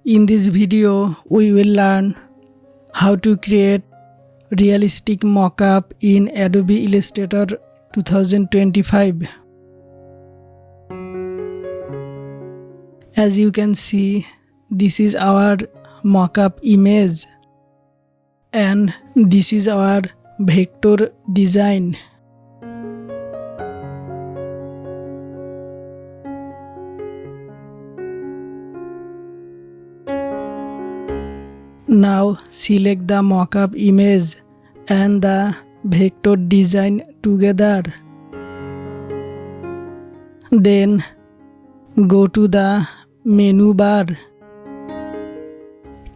In this video, we will learn how to create realistic mockup in Adobe Illustrator 2025. As you can see, this is our mockup image and this is our vector design. Now select the mockup image and the vector design together. Then go to the menu bar.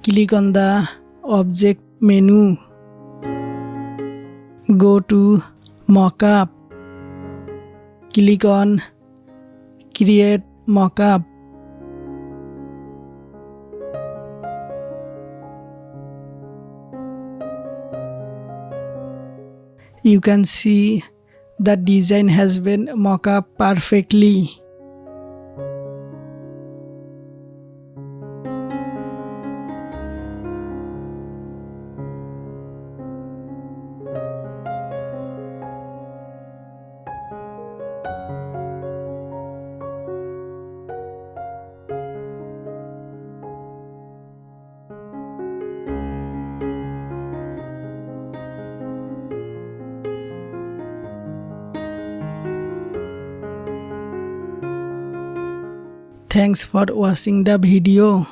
Click on the object menu. Go to Mockup. Click on Create Mockup. You can see the design has been mocked up perfectly. Thanks for watching the video.